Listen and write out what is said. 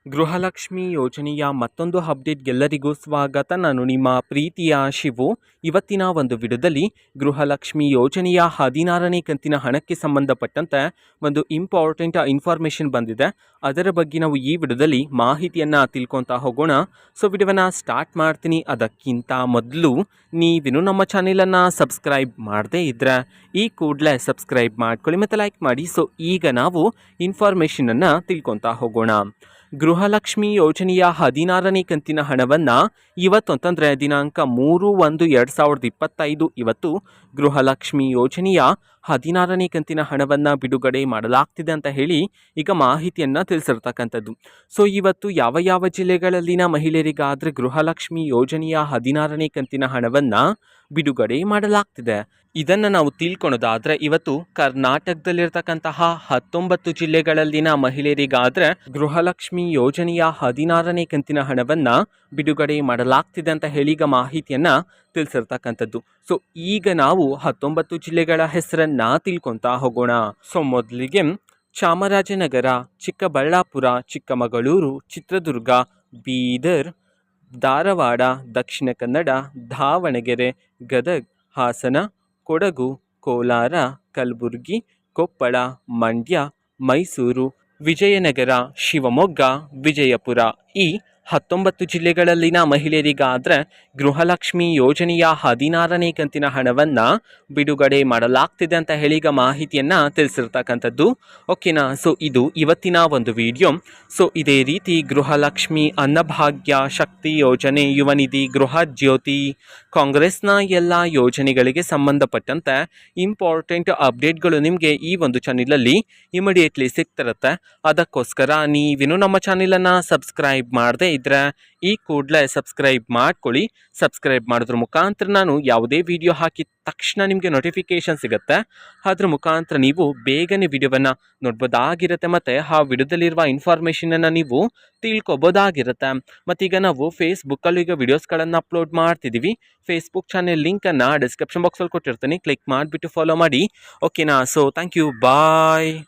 ಗೃಹಲಕ್ಷ್ಮಿ ಯೋಜನೆಯ ಮತ್ತೊಂದು ಅಪ್ಡೇಟ್ಗೆಲ್ಲರಿಗೂ ಸ್ವಾಗತ. ನಾನು ನಿಮ್ಮ ಪ್ರೀತಿಯ ಶಿವು. ಇವತ್ತಿನ ಒಂದು ವಿಡಿಯೋದಲ್ಲಿ ಗೃಹಲಕ್ಷ್ಮಿ ಯೋಜನೆಯ 16ನೇ ಕಂತಿನ ಹಣಕ್ಕೆ ಸಂಬಂಧಪಟ್ಟಂತೆ ಒಂದು ಇಂಪಾರ್ಟೆಂಟ್ ಇನ್ಫಾರ್ಮೇಷನ್ ಬಂದಿದೆ. ಅದರ ಬಗ್ಗೆ ನಾವು ಈ ವಿಡಿಯೋದಲ್ಲಿ ಮಾಹಿತಿಯನ್ನು ತಿಳ್ಕೊತಾ ಹೋಗೋಣ. ಸೊ ವಿಡಿಯೋವನ್ನು ಸ್ಟಾರ್ಟ್ ಮಾಡ್ತೀನಿ. ಅದಕ್ಕಿಂತ ಮೊದಲು ನೀವಿನ್ನು ನಮ್ಮ ಚಾನೆಲನ್ನು ಸಬ್ಸ್ಕ್ರೈಬ್ ಮಾಡದೇ ಇದ್ದರೆ ಈ ಕೂಡಲೇ ಸಬ್ಸ್ಕ್ರೈಬ್ ಮಾಡ್ಕೊಳ್ಳಿ ಮತ್ತು ಲೈಕ್ ಮಾಡಿ. ಸೊ ಈಗ ನಾವು ಇನ್ಫಾರ್ಮೇಷನನ್ನು ತಿಳ್ಕೊತಾ ಹೋಗೋಣ. ಗೃಹಲಕ್ಷ್ಮಿ ಯೋಜನೆಯ 16ನೇ ಕಂತಿನ ಹಣವನ್ನು ಇವತ್ತು ಅಂತಂದರೆ ದಿನಾಂಕ 3/1/2025 ಇವತ್ತು ಗೃಹಲಕ್ಷ್ಮಿ ಯೋಜನೆಯ 16ನೇ ಕಂತಿನ ಹಣವನ್ನು ಬಿಡುಗಡೆ ಮಾಡಲಾಗ್ತಿದೆ ಅಂತ ಹೇಳಿ ಈಗ ಮಾಹಿತಿಯನ್ನು ತಿಳಿಸಿರ್ತಕ್ಕಂಥದ್ದು. ಸೊ ಇವತ್ತು ಯಾವ ಯಾವ ಜಿಲ್ಲೆಗಳಲ್ಲಿನ ಮಹಿಳೆಯರಿಗಾದರೆ ಗೃಹಲಕ್ಷ್ಮಿ ಯೋಜನೆಯ 16ನೇ ಕಂತಿನ ಹಣವನ್ನು ಬಿಡುಗಡೆ ಮಾಡಲಾಗ್ತಿದೆ ಇದನ್ನು ನಾವು ತಿಳ್ಕೊಳೋದಾದರೆ, ಇವತ್ತು ಕರ್ನಾಟಕದಲ್ಲಿರ್ತಕ್ಕಂತಹ 19 ಜಿಲ್ಲೆಗಳಲ್ಲಿನ ಮಹಿಳೆಯರಿಗಾದರೆ ಗೃಹಲಕ್ಷ್ಮಿ ಯೋಜನೆಯ 16ನೇ ಕಂತಿನ ಹಣವನ್ನು ಬಿಡುಗಡೆ ಮಾಡಲಾಗ್ತಿದೆ ಅಂತ ಹೇಳಿ ಈಗ ಮಾಹಿತಿಯನ್ನು ತಿಳಿಸಿರ್ತಕ್ಕಂಥದ್ದು. ಸೊ ಈಗ ನಾವು 19 ಜಿಲ್ಲೆಗಳ ಹೆಸರನ್ನು ತಿಳ್ಕೊತಾ ಹೋಗೋಣ. ಸೊ ಮೊದಲಿಗೆ ಚಾಮರಾಜನಗರ, ಚಿಕ್ಕಬಳ್ಳಾಪುರ, ಚಿಕ್ಕಮಗಳೂರು, ಚಿತ್ರದುರ್ಗ, ಬೀದರ್, ಧಾರವಾಡ, ದಕ್ಷಿಣ ಕನ್ನಡ, ದಾವಣಗೆರೆ, ಗದಗ, ಹಾಸನ, ಕೊಡಗು, ಕೋಲಾರ, ಕಲಬುರಗಿ, ಕೊಪ್ಪಳ, ಮಂಡ್ಯ, ಮೈಸೂರು, ವಿಜಯನಗರ, ಶಿವಮೊಗ್ಗ, ವಿಜಯಪುರ ಈ 19 ಜಿಲ್ಲೆಗಳಲ್ಲಿನ ಮಹಿಳೆಯರಿಗಾದರೆ ಗೃಹಲಕ್ಷ್ಮಿ ಯೋಜನೆಯ 16ನೇ ಕಂತಿನ ಹಣವನ್ನು ಬಿಡುಗಡೆ ಮಾಡಲಾಗ್ತಿದೆ ಅಂತ ಹೇಳಿ ಈಗ ಮಾಹಿತಿಯನ್ನು ತಿಳಿಸಿರ್ತಕ್ಕಂಥದ್ದು. ಓಕೆನಾ. ಸೊ ಇದು ಇವತ್ತಿನ ಒಂದು ವಿಡಿಯೋ. ಸೊ ಇದೇ ರೀತಿ ಗೃಹಲಕ್ಷ್ಮಿ, ಅನ್ನಭಾಗ್ಯ, ಶಕ್ತಿ ಯೋಜನೆ, ಯುವ ನಿಧಿ, ಗೃಹ ಜ್ಯೋತಿ, ಕಾಂಗ್ರೆಸ್ನ ಎಲ್ಲ ಯೋಜನೆಗಳಿಗೆ ಸಂಬಂಧಪಟ್ಟಂತೆ ಇಂಪಾರ್ಟೆಂಟ್ ಅಪ್ಡೇಟ್ಗಳು ನಿಮಗೆ ಈ ಒಂದು ಚಾನಲಲ್ಲಿ ಇಮಿಡಿಯೇಟ್ಲಿ ಸಿಗ್ತಿರುತ್ತೆ. ಅದಕ್ಕೋಸ್ಕರ ನೀವಿನ್ನು ನಮ್ಮ ಚಾನಲನ್ನು ಸಬ್ಸ್ಕ್ರೈಬ್ ಮಾಡದೇ ಇದ್ದರೆ ಈ ಕೂಡಲೇ ಸಬ್ಸ್ಕ್ರೈಬ್ ಮಾಡ್ಕೊಳ್ಳಿ. ಸಬ್ಸ್ಕ್ರೈಬ್ ಮಾಡೋದ್ರ ಮುಖಾಂತರ ನಾನು ಯಾವುದೇ ವಿಡಿಯೋ ಹಾಕಿದ ತಕ್ಷಣ ನಿಮಗೆ ನೋಟಿಫಿಕೇಷನ್ ಸಿಗುತ್ತೆ. ಅದ್ರ ಮುಖಾಂತರ ನೀವು ಬೇಗನೆ ವಿಡಿಯೋವನ್ನು ನೋಡ್ಬೋದಾಗಿರುತ್ತೆ ಮತ್ತು ಆ ವಿಡಿಯೋದಲ್ಲಿರುವ ಇನ್ಫಾರ್ಮೇಷನನ್ನು ನೀವು ತಿಳ್ಕೊಬೋದಾಗಿರುತ್ತೆ. ಮತ್ತೀಗ ನಾವು ಫೇಸ್ಬುಕ್ಕಲ್ಲೂ ಈಗ ವಿಡಿಯೋಸ್ಗಳನ್ನು ಅಪ್ಲೋಡ್ ಮಾಡ್ತಿದ್ದೀವಿ. ಫೇಸ್ಬುಕ್ ಚಾನೆಲ್ ಲಿಂಕನ್ನು ಡಿಸ್ಕ್ರಿಪ್ಷನ್ ಬಾಕ್ಸಲ್ಲಿ ಕೊಟ್ಟಿರ್ತೀನಿ. ಕ್ಲಿಕ್ ಮಾಡಿಬಿಟ್ಟು ಫಾಲೋ ಮಾಡಿ. ಓಕೆನಾ. So thank you. ಬಾಯ್.